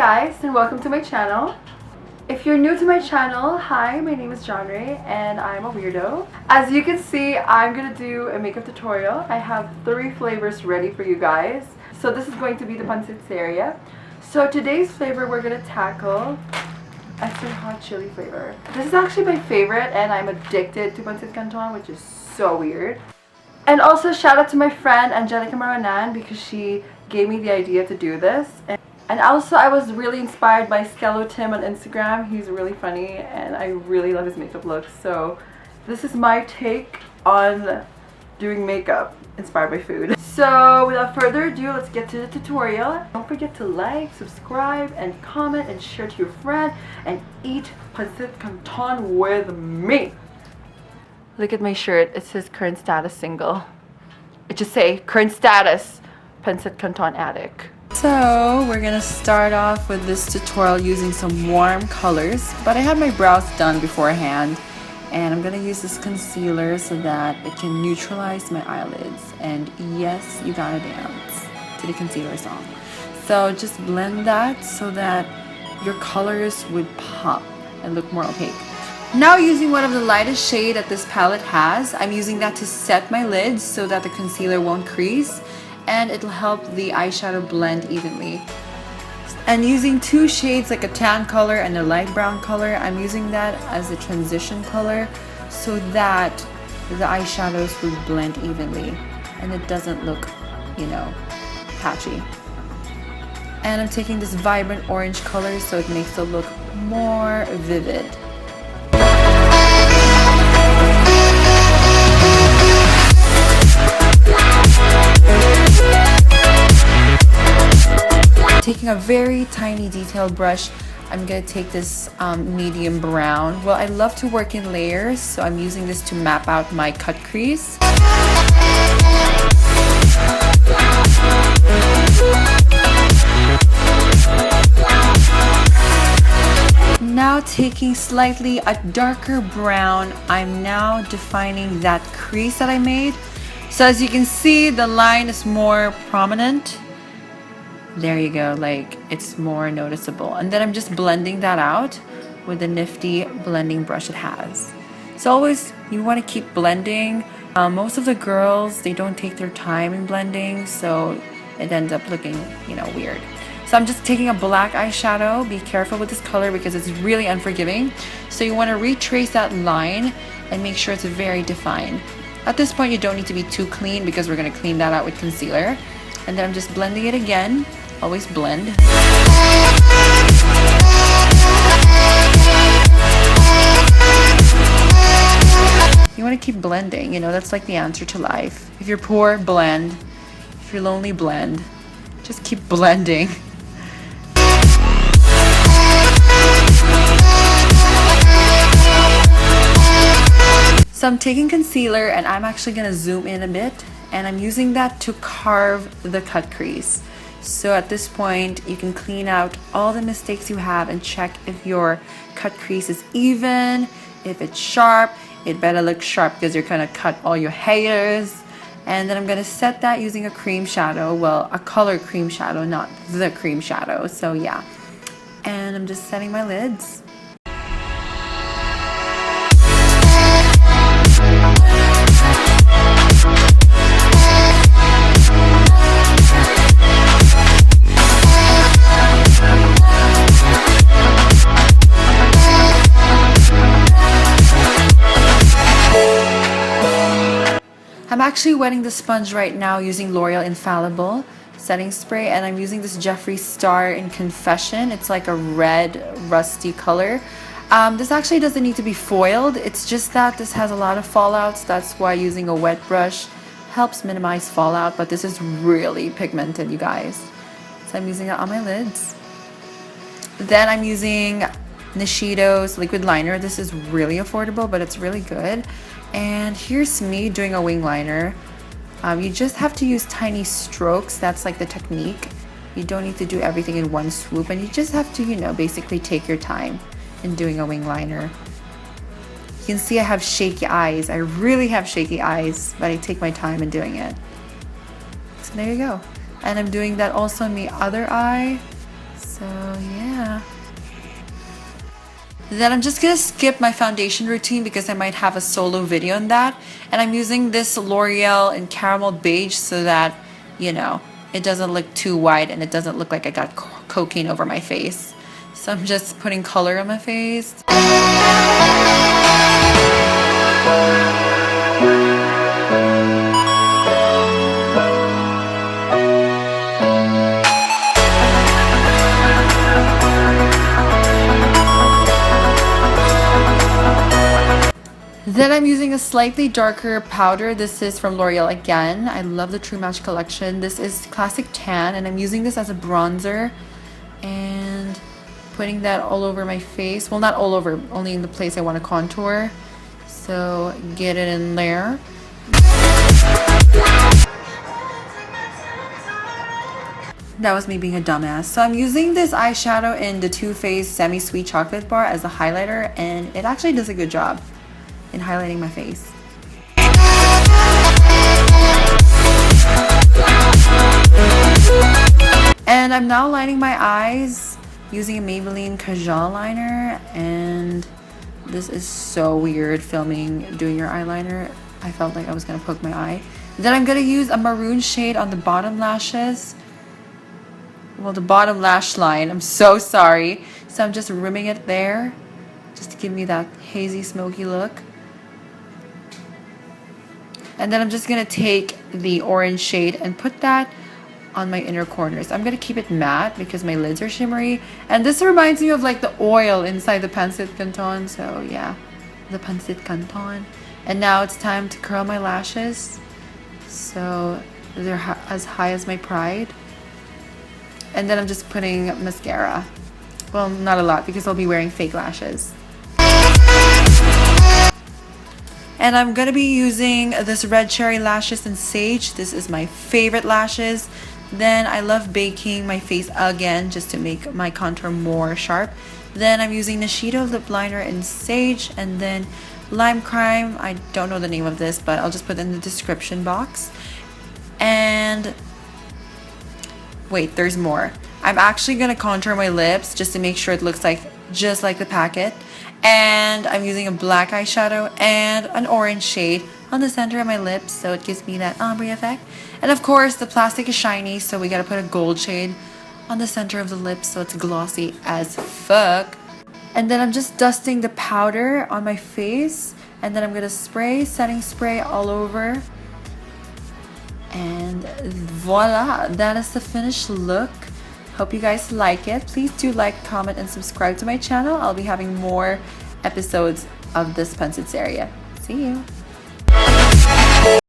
guys, and welcome to my channel. If you're new to my channel, hi, my name is Johnrey and I'm a weirdo. As you can see, I'm gonna do a makeup tutorial. I have 3 flavors ready for you guys. So this is going to be the Pancit Serye. So today's flavor we're gonna tackle extra hot chili flavor. This is actually my favorite and I'm addicted to Pancit Canton, which is so weird. And also shout out to my friend Angelica Maranan because she gave me the idea to do this. And also I was really inspired by SKELOTIM on Instagram. He's really funny and I really love his makeup looks. So this is my take on doing makeup inspired by food. So without further ado, let's get to the tutorial. Don't forget to like, subscribe, and comment and share to your friend and eat Pancit Canton with me. Look at my shirt. It says current status single. It just say current status Pancit Canton addict. So we're gonna start off with this tutorial using some warm colors, but I had my brows done beforehand and I'm gonna use this concealer so that it can neutralize my eyelids. And yes, you gotta dance to the concealer song. So just blend that so that your colors would pop and look more opaque. Now using one of the lightest shade that this palette has, I'm using that to set my lids so that the concealer won't crease and it'll help the eyeshadow blend evenly. And using 2 shades, like a tan color and a light brown color, I'm using that as a transition color so that the eyeshadows will blend evenly and it doesn't look, you know, patchy. And I'm taking this vibrant orange color so it makes it look more vivid. Taking a very tiny detail brush, I'm going to take this medium brown. Well, I love to work in layers, so I'm using this to map out my cut crease. Now taking slightly a darker brown, I'm now defining that crease that I made. So as you can see, the line is more prominent. There you go, like it's more noticeable. And then I'm just blending that out with the nifty blending brush it has. So always you want to keep blending. Most of the girls, they don't take their time in blending, so it ends up looking, you know, weird. So I'm just taking a black eyeshadow. Be careful with this color because it's really unforgiving. So you want to retrace that line and make sure it's very defined. At this point you don't need to be too clean because we're going to clean that out with concealer. And then I'm just blending it again. Always blend. You want to keep blending, you know, that's like the answer to life. If you're poor, blend. If you're lonely, blend. Just keep blending. So I'm taking concealer and I'm actually going to zoom in a bit and I'm using that to carve the cut crease. So at this point you can clean out all the mistakes you have and check if your cut crease is even, if it's sharp. It better look sharp because you're gonna cut all your hairs. And then I'm gonna set that using a cream shadow, well, a color cream shadow, not the cream shadow. So yeah, and I'm just setting my lids. I'm actually wetting the sponge right now using Loreal Infallible setting spray, and I'm using this Jeffree Star in Confession. It's like a red rusty color. This actually doesn't need to be foiled. It's just that this has a lot of fallouts. That's why using a wet brush helps minimize fallout, but this is really pigmented, you guys. So I'm using it on my lids. Then I'm using Nichido's liquid liner. This is really affordable, but it's really good. And here's me doing a wing liner. You just have to use tiny strokes. That's like the technique. You don't need to do everything in one swoop, and you just have to, you know, basically take your time in doing a wing liner. You can see I have shaky eyes. I really have shaky eyes, but I take my time in doing it. So there you go. And I'm doing that also in the other eye. So yeah. Then I'm just gonna skip my foundation routine because I might have a solo video on that. And I'm using this L'Oreal in Caramel Beige so that, you know, it doesn't look too white and it doesn't look like I got cocaine over my face. So I'm just putting color on my face. Then I'm using a slightly darker powder. This is from L'Oreal again. I love the True Match collection. This is Classic Tan, and I'm using this as a bronzer and putting that all over my face. Well, not all over, only in the place I want to contour. So get it in there. That was me being a dumbass. So I'm using this eyeshadow in the Too Faced Semi-Sweet Chocolate Bar as a highlighter, and it actually does a good job in highlighting my face. And I'm now lining my eyes using a Maybelline Kajal liner, and this is so weird doing your eyeliner. I felt like I was gonna poke my eye. Then I'm gonna use a maroon shade on the bottom lashes. Well, the bottom lash line, I'm so sorry. So I'm just rimming it there just to give me that hazy smoky look. And then I'm just gonna take the orange shade and put that on my inner corners. I'm gonna keep it matte because my lids are shimmery. And this reminds me of like the oil inside the Pancit Canton. So yeah, the Pancit Canton. And now it's time to curl my lashes. So they're as high as my pride. And then I'm just putting mascara. Well, not a lot because I'll be wearing fake lashes. And I'm gonna be using this Red Cherry Lashes in Sage. This is my favorite lashes. Then I love baking my face again just to make my contour more sharp. Then I'm using Nichido Lip Liner in Sage, and then Lime Crime. I don't know the name of this, but I'll just put it in the description box. And wait, there's more. I'm actually gonna contour my lips just to make sure it looks like just like the packet. And I'm using a black eyeshadow and an orange shade on the center of my lips, so it gives me that ombre effect. And of course, the plastic is shiny, so we gotta put a gold shade on the center of the lips so it's glossy as fuck. And then I'm just dusting the powder on my face, and then I'm gonna spray setting spray all over. And voila, that is the finished look. Hope you guys like it. Please do like, comment, and subscribe to my channel. I'll be having more episodes of this Pancit Serye. See you.